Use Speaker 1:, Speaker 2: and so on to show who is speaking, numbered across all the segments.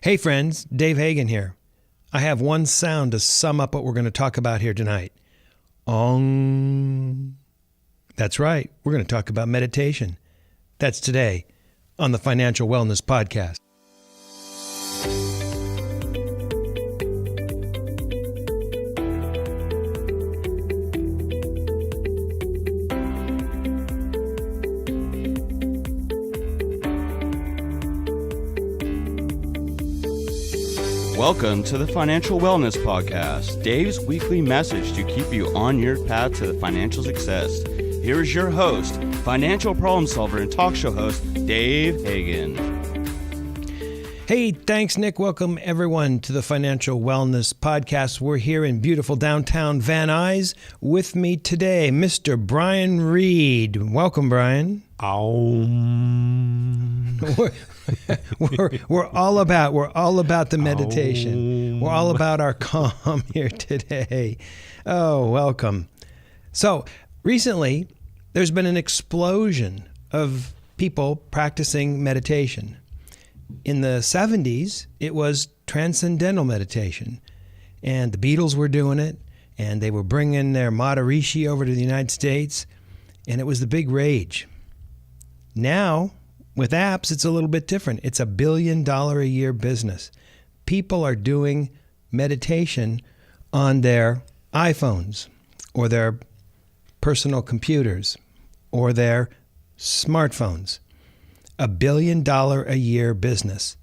Speaker 1: Hey friends, Dave Hagen here. I have one sound to sum up what we're going to talk about here tonight. Ong. That's right, we're going to talk about meditation. That's today on the Financial Wellness Podcast.
Speaker 2: Welcome to the Financial Wellness Podcast, Dave's weekly message to keep you on your path to financial success. Here is your host, financial problem solver and talk show host, Dave Hagen.
Speaker 1: Hey, thanks, Nick. Welcome, everyone, to the Financial Wellness Podcast. We're here in beautiful downtown Van Nuys. With me today, Mr. Brian Reed. Welcome, Brian. We're all about the meditation. We're all about our calm here today. Oh, welcome. So recently, there's been an explosion of people practicing meditation. In the 70s, it was transcendental meditation, and the Beatles were doing it, and they were bringing their Maharishi over to the United States, and it was the big rage. Now, with apps, it's a little bit different. It's $1 billion a year business. People are doing meditation on their iPhones or their personal computers or their smartphones. $1 billion a year business.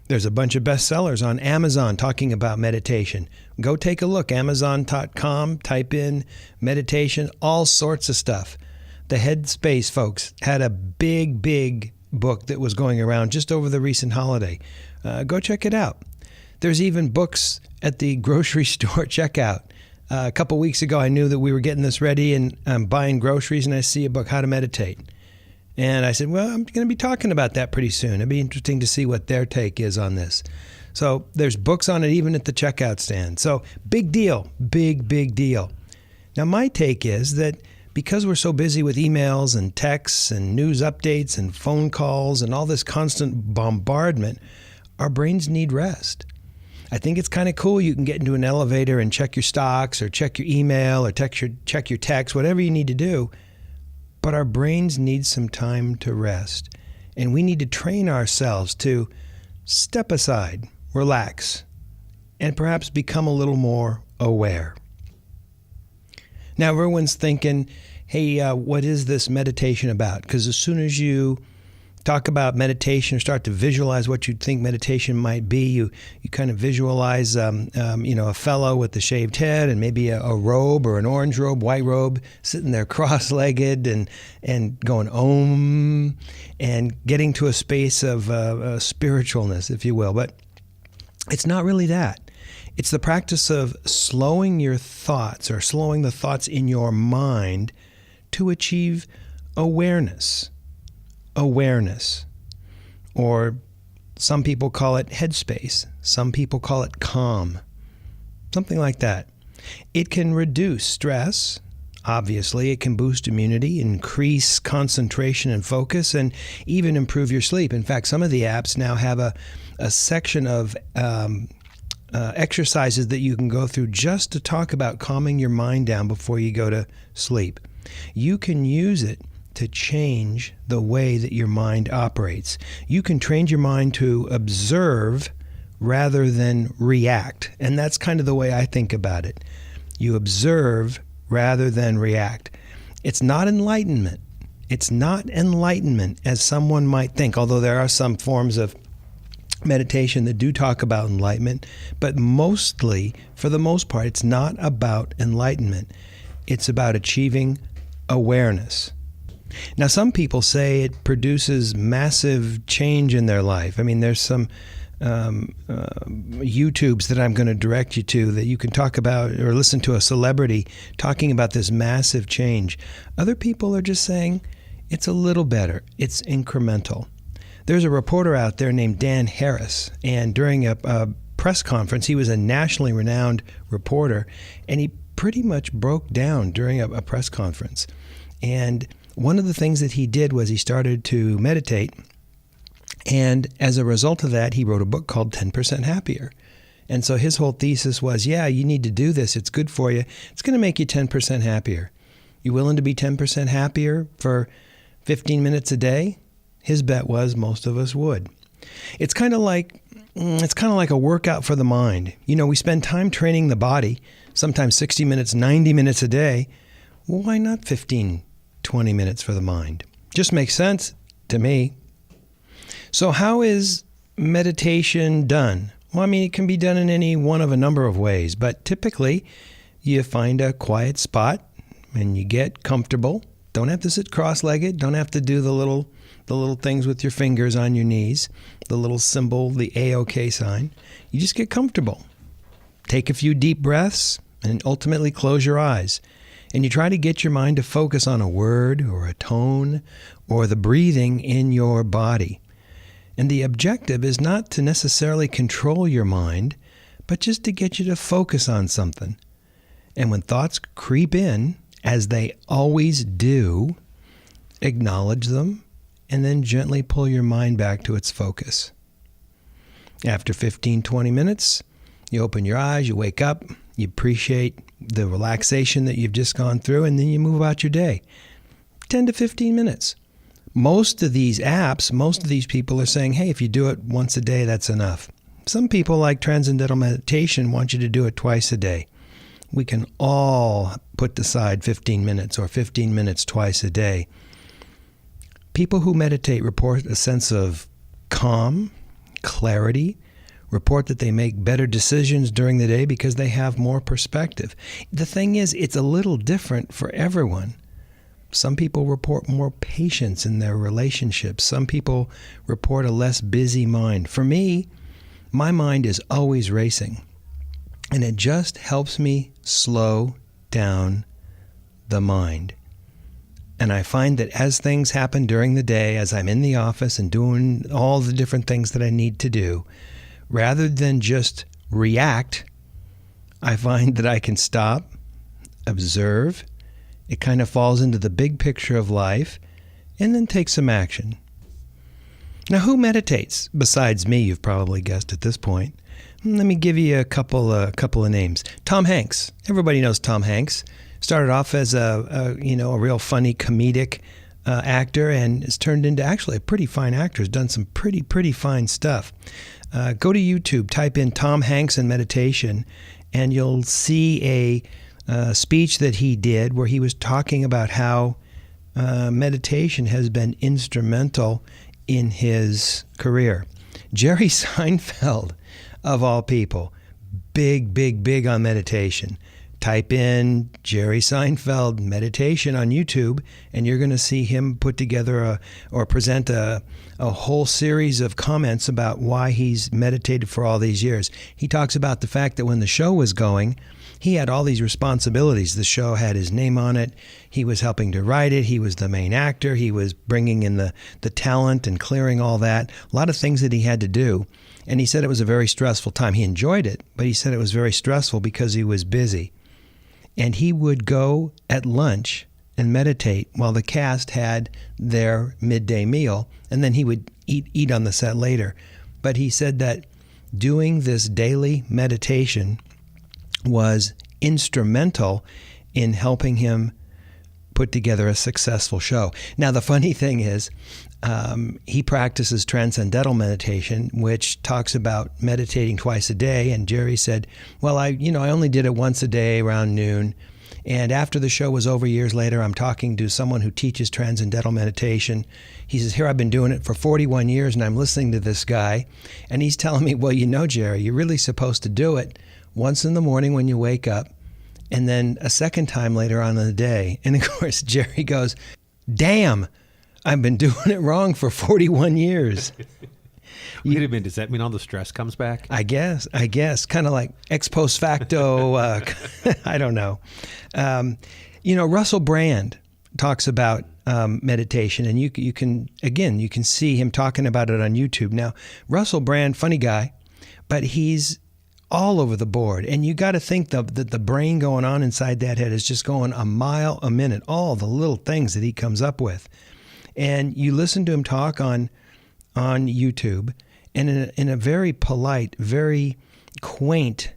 Speaker 1: There's a bunch of bestsellers on Amazon talking about meditation. Go take a look, Amazon.com, type in meditation, all sorts of stuff. The Headspace folks had a big book that was going around just over the recent holiday. Go check it out. There's even books at the grocery store checkout. A couple weeks ago, I knew that we were getting this ready and I'm buying groceries, and I see a book, How to Meditate. And I said, well, I'm going to be talking about that pretty soon. It'd be interesting to see what their take is on this. So there's books on it even at the checkout stand. So big deal, big deal. Now my take is that because we're so busy with emails and texts and news updates and phone calls and all this constant bombardment, our brains need rest. I think it's kind of cool. You can get into an elevator and check your stocks or check your email or check your text, whatever you need to do. But our brains need some time to rest. And we need to train ourselves to step aside, relax, and perhaps become a little more aware. Now, everyone's thinking, hey, what is this meditation about? Because as soon as you talk about meditation or start to visualize what you think meditation might be, you kind of visualize, a fellow with the shaved head and maybe a robe or an orange robe, white robe, sitting there cross-legged and going Om and getting to a space of spiritualness, if you will. But it's not really that. It's the practice of slowing your thoughts or slowing the thoughts in your mind to achieve awareness. Or some people call it headspace. Some people call it calm. Something like that. It can reduce stress. Obviously, it can boost immunity, increase concentration and focus, and even improve your sleep. In fact, some of the apps now have a section of exercises that you can go through just to talk about calming your mind down before you go to sleep. You can use it to change the way that your mind operates. You can train your mind to observe rather than react. And that's kind of the way I think about it. You observe rather than react. It's not enlightenment. It's not enlightenment as someone might think, although there are some forms of meditation that do talk about enlightenment, but mostly, for the most part, it's not about enlightenment. It's about achieving awareness. Now, some people say it produces massive change in their life. I mean, there's some YouTubes that I'm going to direct you to that you can talk about or listen to a celebrity talking about this massive change. Other people are just saying it's a little better. It's incremental. There's a reporter out there named Dan Harris, and during a press conference, he was a nationally renowned reporter, and he pretty much broke down during a press conference. And one of the things that he did was he started to meditate And as a result of that, he wrote a book called 10% Happier. And so his whole thesis was, yeah, you need to do this. It's good for you. It's going to make you 10% happier. You willing to be 10% happier for 15 minutes a day? His bet was most of us would. It's kind of like a workout for the mind. You know, we spend time training the body, sometimes 60 minutes, 90 minutes a day. Well, why not 15, 20 minutes for the mind? Just makes sense to me. So how is meditation done? Well, I mean, it can be done in any one of a number of ways, but typically you find a quiet spot and you get comfortable. Don't have to sit cross-legged. Don't have to do the little things with your fingers on your knees, the little symbol, the A-OK sign. You just get comfortable. Take a few deep breaths and ultimately close your eyes. And you try to get your mind to focus on a word or a tone or the breathing in your body. And the objective is not to necessarily control your mind, but just to get you to focus on something. And when thoughts creep in, as they always do, acknowledge them and then gently pull your mind back to its focus. After 15, 20 minutes, you open your eyes, you wake up, you appreciate the relaxation that you've just gone through, and then you move about your day. 10 to 15 minutes. Most of these apps, most of these people are saying, hey, if you do it once a day, that's enough. Some people, like Transcendental Meditation, want you to do it twice a day. We can all put aside 15 minutes or 15 minutes twice a day. People who meditate report a sense of calm, clarity, report that they make better decisions during the day because they have more perspective. The thing is, it's a little different for everyone. Some people report more patience in their relationships. Some people report a less busy mind. For me, my mind is always racing, and it just helps me slow down the mind. And I find that as things happen during the day, as I'm in the office and doing all the different things that I need to do, rather than just react, I find that I can stop, observe. It kind of falls into the big picture of life, and then take some action. Now, who meditates besides me? You've probably guessed at this point. Let me give you a couple of names. Tom Hanks. Everybody knows Tom Hanks. Started off as a real funny comedic actor, and has turned into actually a pretty fine actor. Has done some pretty fine stuff. Go to YouTube, type in Tom Hanks and meditation, and you'll see a speech that he did where he was talking about how meditation has been instrumental in his career. Jerry Seinfeld, of all people, big on meditation. Type in Jerry Seinfeld meditation on YouTube, and you're going to see him put together or present a whole series of comments about why he's meditated for all these years. He talks about the fact that when the show was going, he had all these responsibilities. The show had his name on it. He was helping to write it. He was the main actor. He was bringing in the talent and clearing all that. A lot of things that he had to do. And he said it was a very stressful time. He enjoyed it, but he said it was very stressful because he was busy. And he would go at lunch and meditate while the cast had their midday meal, and then he would eat on the set later. But he said that doing this daily meditation was instrumental in helping him put together a successful show. Now, the funny thing is, he practices Transcendental Meditation, which talks about meditating twice a day. And Jerry said, well, I only did it once a day around noon. And after the show was over years later, I'm talking to someone who teaches Transcendental Meditation. He says, here, I've been doing it for 41 years, and I'm listening to this guy. And he's telling me, well, Jerry, you're really supposed to do it once in the morning when you wake up, and then a second time later on in the day. And of course, Jerry goes, damn, I've been doing it wrong for 41 years.
Speaker 3: Wait a minute, does that mean all the stress comes back?
Speaker 1: I guess. Kind of like ex post facto, I don't know. Russell Brand talks about meditation, and you can see him talking about it on YouTube. Now, Russell Brand, funny guy, but he's all over the board. And you got to think that the brain going on inside that head is just going a mile a minute, all the little things that he comes up with. And you listen to him talk on on YouTube, and in a very polite, very quaint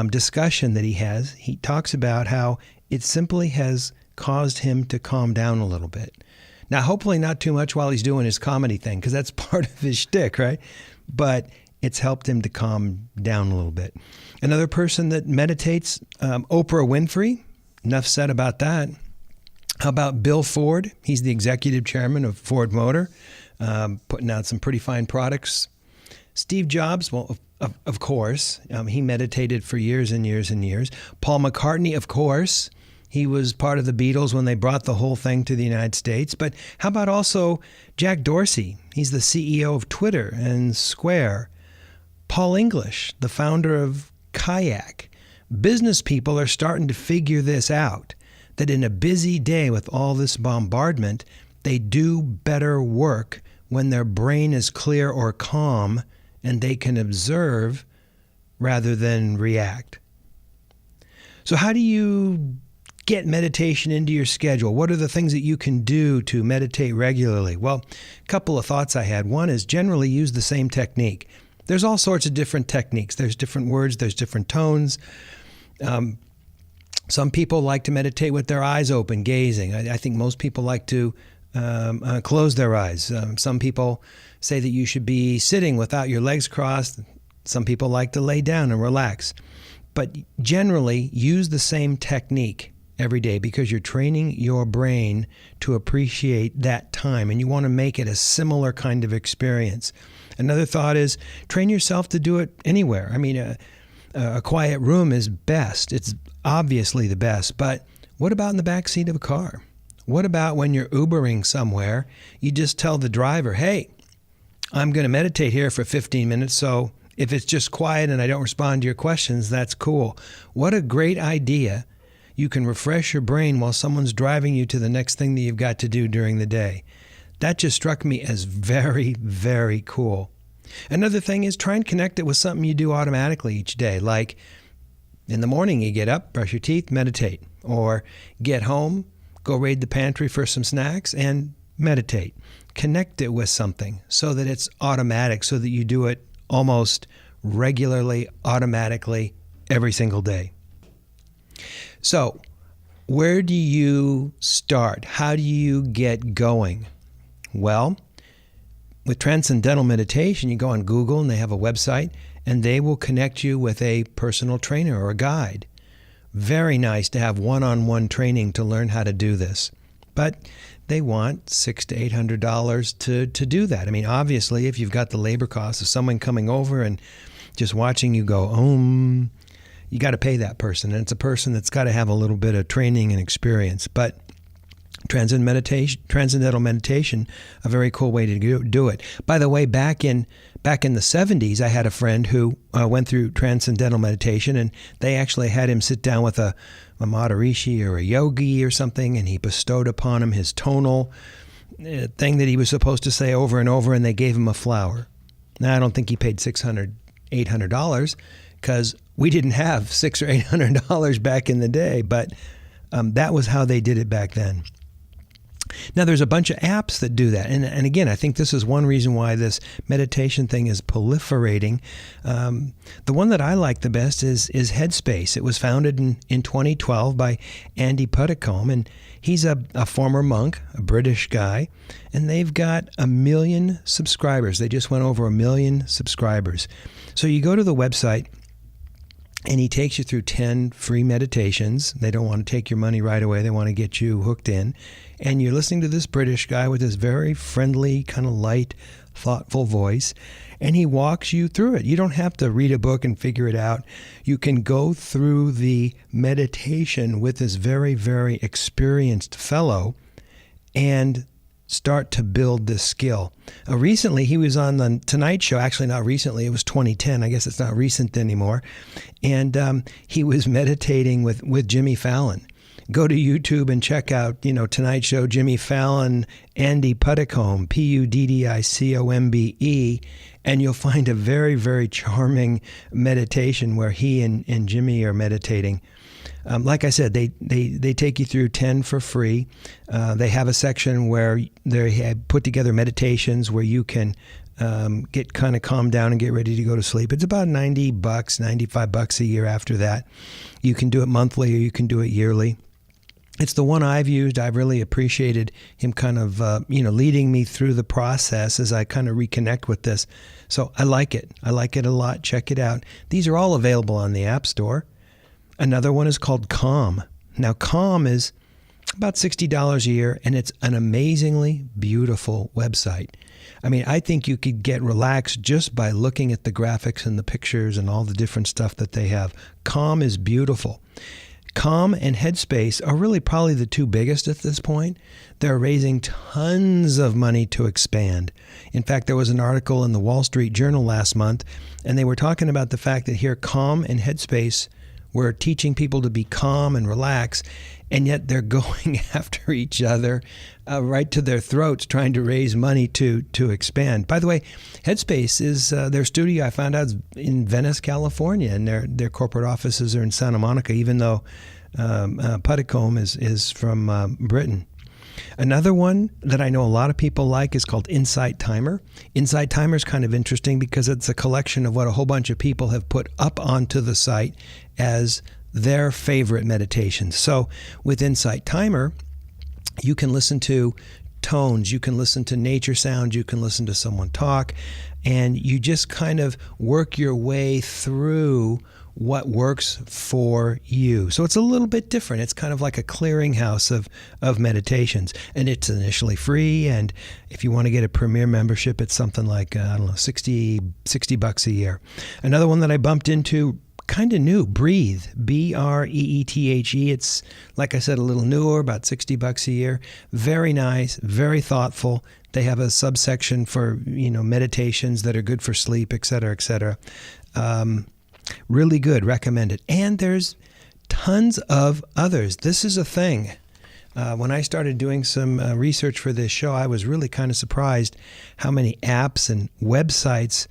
Speaker 1: discussion that he has, he talks about how it simply has caused him to calm down a little bit. Now, hopefully not too much while he's doing his comedy thing, because that's part of his shtick, right? But it's helped him to calm down a little bit. Another person that meditates, Oprah Winfrey. Enough said about that. How about Bill Ford? He's the executive chairman of Ford Motor, putting out some pretty fine products. Steve Jobs, well, of course, he meditated for years and years and years. Paul McCartney, of course. He was part of the Beatles when they brought the whole thing to the United States. But how about also Jack Dorsey? He's the CEO of Twitter and Square. Paul English, the founder of Kayak. Business people are starting to figure this out, that in a busy day with all this bombardment, they do better work when their brain is clear or calm and they can observe rather than react. So how do you get meditation into your schedule? What are the things that you can do to meditate regularly? Well, a couple of thoughts I had. One is generally use the same technique. There's all sorts of different techniques. There's different words. There's different tones. Some people like to meditate with their eyes open, gazing. I think most people like to close their eyes. Some people say that you should be sitting without your legs crossed. Some people like to lay down and relax. But generally, use the same technique every day because you're training your brain to appreciate that time, and you want to make it a similar kind of experience. Another thought is train yourself to do it anywhere. I mean, a quiet room is best. It's obviously the best, but what about in the back seat of a car? What about when you're Ubering somewhere, you just tell the driver, hey, I'm going to meditate here for 15 minutes, so if it's just quiet and I don't respond to your questions, that's cool. What a great idea. You can refresh your brain while someone's driving you to the next thing that you've got to do during the day. That just struck me as very, very cool. Another thing is try and connect it with something you do automatically each day. Like in the morning, you get up, brush your teeth, meditate. Or get home, go raid the pantry for some snacks and meditate. Connect it with something so that it's automatic, so that you do it almost regularly, automatically, every single day. So, where do you start? How do you get going? Well, with Transcendental Meditation, you go on Google and they have a website and they will connect you with a personal trainer or a guide. Very nice to have one-on-one training to learn how to do this. But they want $600 to $800 to do that. I mean, obviously, if you've got the labor costs of someone coming over and just watching you go, you got to pay that person. And it's a person that's got to have a little bit of training and experience. But Transcendental Meditation, a very cool way to do it. By the way, back in the 70s, I had a friend who went through Transcendental Meditation, and they actually had him sit down with a Maharishi or a yogi or something, and he bestowed upon him his tonal thing that he was supposed to say over and over, and they gave him a flower. Now, I don't think he paid $600, $800 because we didn't have $600 or $800 back in the day, but that was how they did it back then. Now, there's a bunch of apps that do that. And again, I think this is one reason why this meditation thing is proliferating. The one that I like the best is Headspace. It was founded in 2012 by Andy Puddicombe, and he's a former monk, a British guy, and they've got 1 million subscribers. They just went over 1 million subscribers. So you go to the website, and he takes you through 10 free meditations. They don't want to take your money right away. They want to get you hooked in. And you're listening to this British guy with this very friendly, kind of light, thoughtful voice. And he walks you through it. You don't have to read a book and figure it out. You can go through the meditation with this very, very experienced fellow and start to build this skill. Recently, he was on the Tonight Show. Actually, not recently. It was 2010. I guess it's not recent anymore. And he was meditating with Jimmy Fallon. Go to YouTube and check out, Tonight Show, Jimmy Fallon, Andy Puddicombe, Puddicombe, and you'll find a very, very charming meditation where he and Jimmy are meditating. Like I said, they take you through 10 for free. They have a section where they have put together meditations where you can get kind of calmed down and get ready to go to sleep. It's about $90, $95 a year after that. You can do it monthly or you can do it yearly. It's the one I've used. I've really appreciated him kind of, leading me through the process as I kind of reconnect with this. So I like it. I like it a lot. Check it out. These are all available on the App Store. Another one is called Calm. Now, Calm is about $60 a year, and it's an amazingly beautiful website. I mean, I think you could get relaxed just by looking at the graphics and the pictures and all the different stuff that they have. Calm is beautiful. Calm and Headspace are really probably the two biggest at this point. They're raising tons of money to expand. In fact, there was an article in the Wall Street Journal last month, and they were talking about the fact that here Calm and Headspace were teaching people to be calm and relax, and yet they're going after each other right to their throats, trying to raise money to expand. By the way, Headspace is their studio, I found out, is in Venice, California, and their corporate offices are in Santa Monica, even though Putticombe is from Britain. Another one that I know a lot of people like is called Insight Timer. Insight Timer is kind of interesting because it's a collection of what a whole bunch of people have put up onto the site as their favorite meditations. So with Insight Timer, you can listen to tones, you can listen to nature sounds, you can listen to someone talk, and you just kind of work your way through what works for you. So it's a little bit different. It's kind of like a clearinghouse of meditations, and it's initially free. And if you want to get a premier membership, it's something like, $60 a year. Another one that I bumped into, kind of new, Breathe, Breethe. It's, like I said, a little newer, about $60 a year. Very nice, very thoughtful. They have a subsection for, meditations that are good for sleep, et cetera, et cetera. Really good, recommend it. And there's tons of others. This is a thing. When I started doing some research for this show, I was really kind of surprised how many apps and websites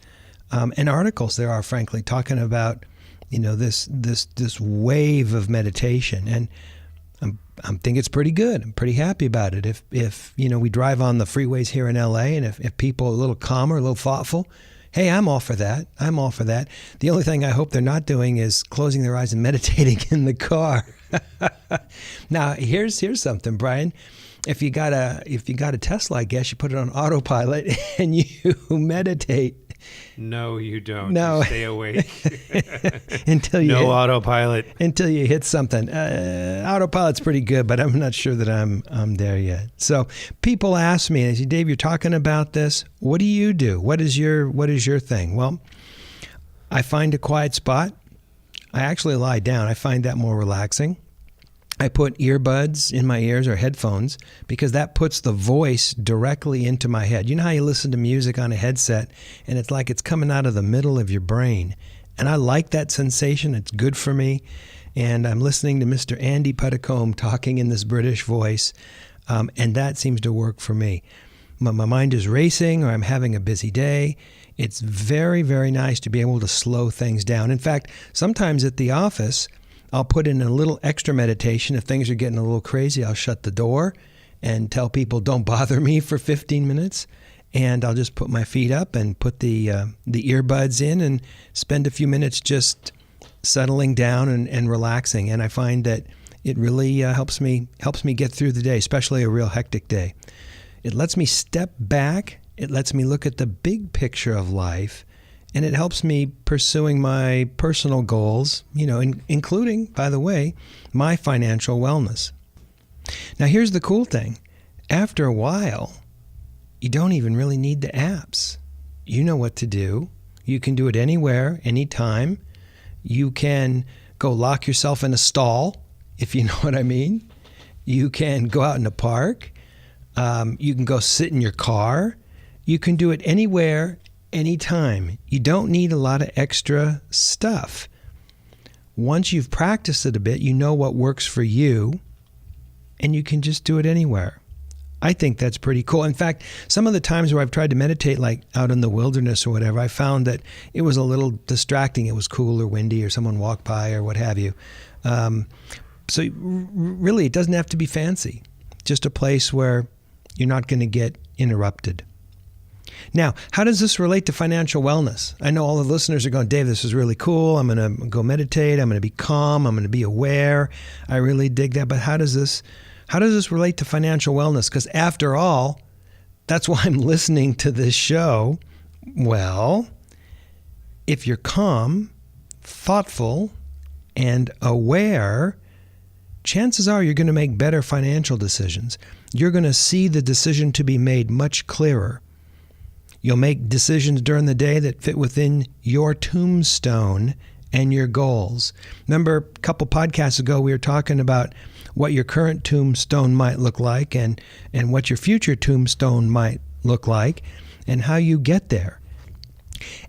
Speaker 1: and articles there are, frankly, talking about this wave of meditation. And I think it's pretty good. I'm pretty happy about it. If we drive on the freeways here in LA, and if people are a little calmer, a little thoughtful, hey, I'm all for that. I'm all for that. The only thing I hope they're not doing is closing their eyes and meditating in the car. Now, here's something, Brian. If you got a Tesla, I guess you put it on autopilot and you meditate.
Speaker 3: No, you don't.
Speaker 1: No.
Speaker 3: You stay awake.
Speaker 1: until
Speaker 3: autopilot.
Speaker 1: Until you hit something. Autopilot's pretty good, but I'm not sure that I'm there yet. So people ask me, they say, Dave, you're talking about this. What do you do? What is your thing? Well, I find a quiet spot. I actually lie down. I find that more relaxing. I put earbuds in my ears or headphones because that puts the voice directly into my head. You know how you listen to music on a headset and it's like it's coming out of the middle of your brain. And I like that sensation. It's good for me. And I'm listening to Mr. Andy Putticombe talking in this British voice. And that seems to work for me. My mind is racing or I'm having a busy day. It's very, very nice to be able to slow things down. In fact, sometimes at the office, I'll put in a little extra meditation. If things are getting a little crazy, I'll shut the door and tell people don't bother me for 15 minutes. And I'll just put my feet up and put the earbuds in and spend a few minutes just settling down and relaxing. And I find that it really helps me get through the day, especially a real hectic day. It lets me step back. It lets me look at the big picture of life. And it helps me pursuing my personal goals, including, by the way, my financial wellness. Now, here's the cool thing. After a while, you don't even really need the apps. You know what to do. You can do it anywhere, anytime. You can go lock yourself in a stall, if you know what I mean. You can go out in a park. You can go sit in your car. You can do it anywhere, anytime. You don't need a lot of extra stuff. Once you've practiced it a bit, you know what works for you, and you can just do it anywhere. I think that's pretty cool. In fact, some of the times where I've tried to meditate, like out in the wilderness or whatever, I found that it was a little distracting. It was cool or windy or someone walked by or what have you. So really, it doesn't have to be fancy. Just a place where you're not going to get interrupted. Now, how does this relate to financial wellness? I know all the listeners are going, Dave, this is really cool. I'm going to go meditate. I'm going to be calm. I'm going to be aware. I really dig that. But how does this relate to financial wellness? Because after all, that's why I'm listening to this show. Well, if you're calm, thoughtful, and aware, chances are you're going to make better financial decisions. You're going to see the decision to be made much clearer. You'll make decisions during the day that fit within your tombstone and your goals. Remember, a couple podcasts ago, we were talking about what your current tombstone might look like and what your future tombstone might look like and how you get there.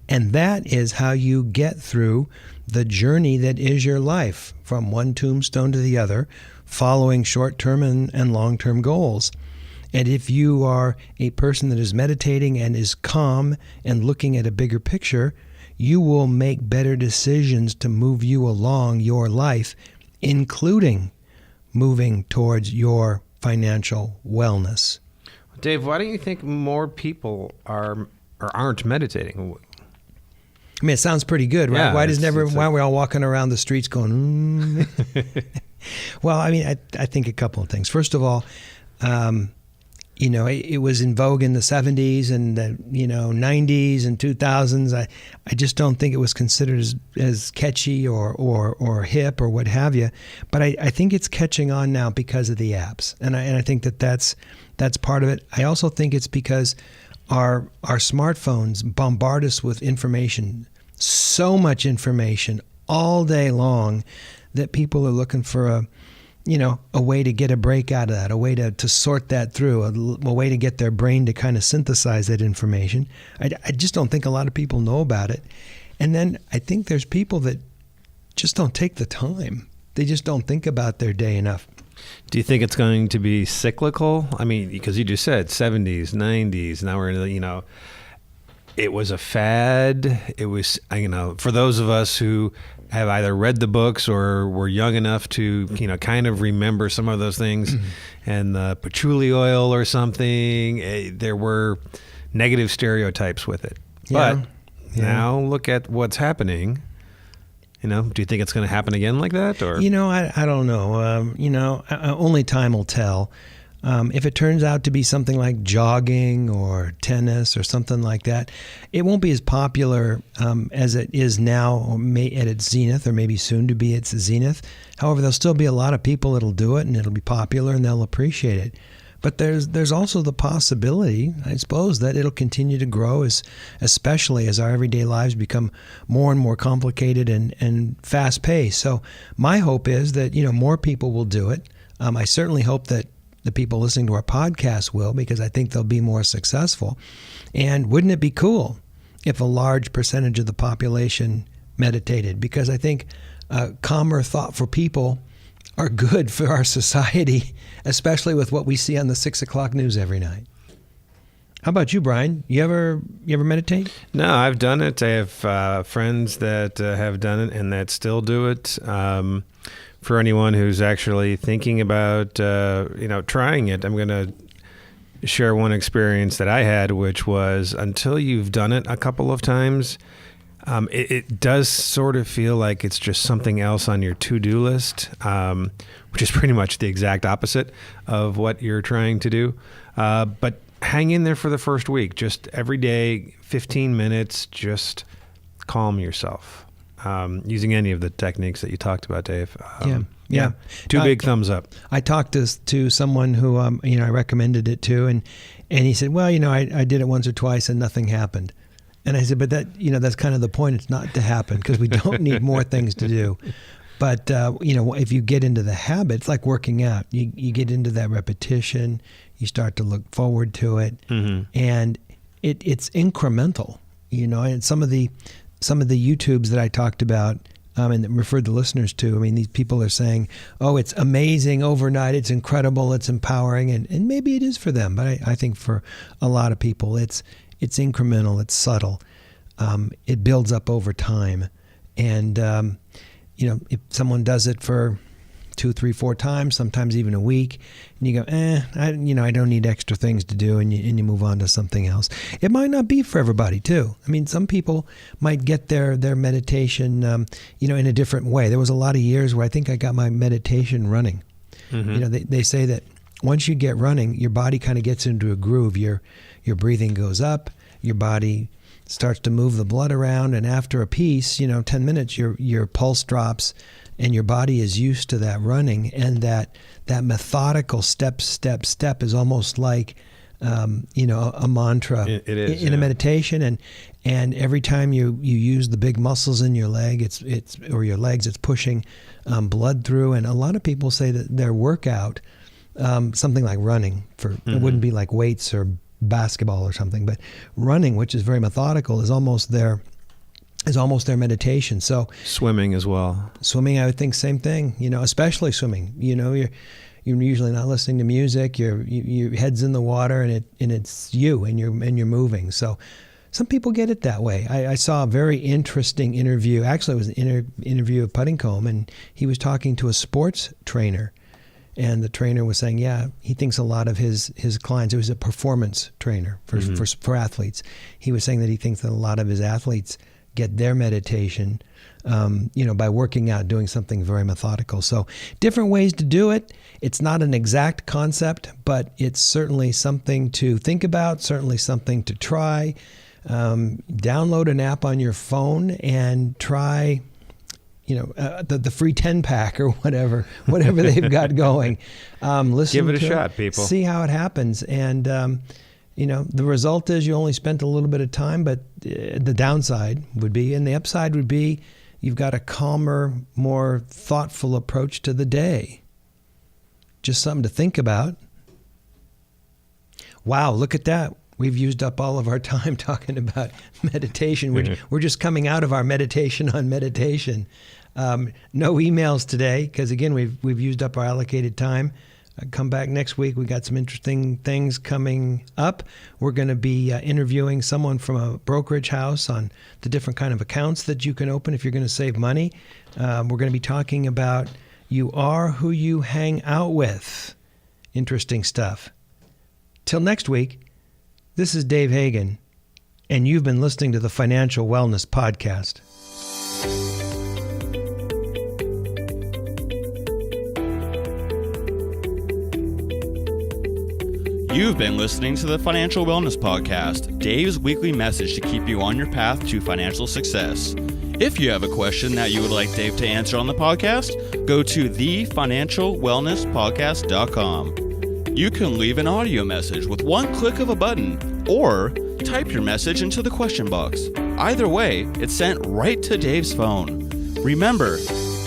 Speaker 1: And that is how you get through the journey that is your life, from one tombstone to the other, following short-term and long-term goals. And if you are a person that is meditating and is calm and looking at a bigger picture, you will make better decisions to move you along your life, including moving towards your financial wellness.
Speaker 3: Dave, why don't you think more people are or aren't meditating?
Speaker 1: I mean, it sounds pretty good, right?
Speaker 3: Yeah,
Speaker 1: why are we all walking around the streets going, Well, I mean, I think a couple of things. First of all, it was in vogue in the 70s and the 90s and 2000s. I just don't think it was considered as catchy or hip or what have you. But I think it's catching on now because of the apps, and I think that's part of it. I also think it's because our smartphones bombard us with information, so much information all day long, that people are looking for a way to get a break out of that, a way to sort that through, a way to get their brain to kind of synthesize that information. I just don't think a lot of people know about it. And then I think there's people that just don't take the time. They just don't think about their day enough.
Speaker 3: Do you think it's going to be cyclical? I mean, because you just said 70s, 90s, now we're in the, it was a fad. It was, for those of us who have either read the books or were young enough to, kind of remember some of those things, and the patchouli oil or something, there were negative stereotypes with it.
Speaker 1: Yeah.
Speaker 3: But now look at what's happening. Do you think it's going to happen again like that? Or
Speaker 1: I don't know. Only time will tell. If it turns out to be something like jogging or tennis or something like that, it won't be as popular as it is now, or at its zenith, or maybe soon to be its zenith. However, there'll still be a lot of people that'll do it, and it'll be popular, and they'll appreciate it. But there's also the possibility, I suppose, that it'll continue to grow, especially as our everyday lives become more and more complicated and fast-paced. So my hope is that more people will do it. I certainly hope that the people listening to our podcast will, because I think they'll be more successful. And wouldn't it be cool if a large percentage of the population meditated? Because I think calmer, thoughtful people are good for our society, especially with what we see on the 6 o'clock news every night. How about you, Brian? You ever meditate?
Speaker 3: No, I've done it. I have friends that have done it and that still do it. For anyone who's actually thinking about, trying it, I'm going to share one experience that I had, which was, until you've done it a couple of times, it does sort of feel like it's just something else on your to-do list, which is pretty much the exact opposite of what you're trying to do. But hang in there for the first week. Just every day, 15 minutes, just calm yourself. Using any of the techniques that you talked about, Dave.
Speaker 1: Yeah.
Speaker 3: Two big thumbs up.
Speaker 1: I talked to someone who, I recommended it to, and he said, well, I did it once or twice and nothing happened. And I said, but that, that's kind of the point. It's not to happen, because we don't need more things to do. But, if you get into the habit, it's like working out. You get into that repetition, you start to look forward to it, and it's incremental, and some of the YouTubes that I talked about and referred the listeners to, these people are saying, oh, it's amazing overnight, it's incredible, it's empowering, and maybe it is for them, but I think for a lot of people, it's incremental, it's subtle, it builds up over time, and if someone does it for 2, 3, 4 times, sometimes even a week, and you go, I don't need extra things to do, and you move on to something else. It might not be for everybody too. I mean, some people might get their meditation, in a different way. There was a lot of years where I think I got my meditation running. Mm-hmm. They say that once you get running, your body kind of gets into a groove. Your breathing goes up, your body starts to move the blood around, and after a piece, 10 minutes, your pulse drops, and your body is used to that running, and that methodical step is almost like a mantra.
Speaker 3: It is,
Speaker 1: in a meditation, and every time you use the big muscles in your leg, it's pushing blood through. And a lot of people say that their workout, something like running, it wouldn't be like weights or basketball or something, but running, which is very methodical, is almost their meditation. So
Speaker 3: swimming as well.
Speaker 1: Swimming, I would think same thing. Especially swimming. You're usually not listening to music. Your head's in the water, and it's you, and you're moving. So some people get it that way. I saw a very interesting interview. Actually, it was an interview of Puddingcombe, and he was talking to a sports trainer. And the trainer was saying, he thinks a lot of his clients, it was a performance trainer for athletes. He was saying that he thinks that a lot of his athletes get their meditation, by working out, doing something very methodical. So different ways to do it. It's not an exact concept, but it's certainly something to think about, certainly something to try. Download an app on your phone and try the free 10-pack or whatever they've got going. Listen,
Speaker 3: give it a shot, people.
Speaker 1: See how it happens. And, the result is you only spent a little bit of time, but the downside would be, and the upside would be, you've got a calmer, more thoughtful approach to the day. Just something to think about. Wow, look at that. We've used up all of our time talking about meditation. We're just coming out of our meditation on meditation. No emails today because, again, we've used up our allocated time. Come back next week. We got some interesting things coming up. We're going to be interviewing someone from a brokerage house on the different kind of accounts that you can open if you're going to save money. We're going to be talking about you are who you hang out with. Interesting stuff. Till next week. This is Dave Hagan, and you've been listening to the Financial Wellness Podcast.
Speaker 2: You've been listening to the Financial Wellness Podcast, Dave's weekly message to keep you on your path to financial success. If you have a question that you would like Dave to answer on the podcast, go to thefinancialwellnesspodcast.com. You can leave an audio message with one click of a button, or type your message into the question box. Either way, it's sent right to Dave's phone. Remember,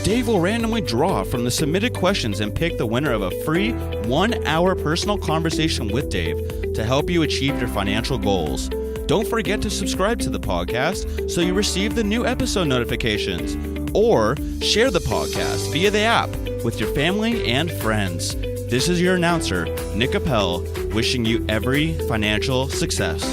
Speaker 2: Dave will randomly draw from the submitted questions and pick the winner of a free 1-hour personal conversation with Dave to help you achieve your financial goals. Don't forget to subscribe to the podcast so you receive the new episode notifications, or share the podcast via the app with your family and friends. This is your announcer, Nick Appel, wishing you every financial success.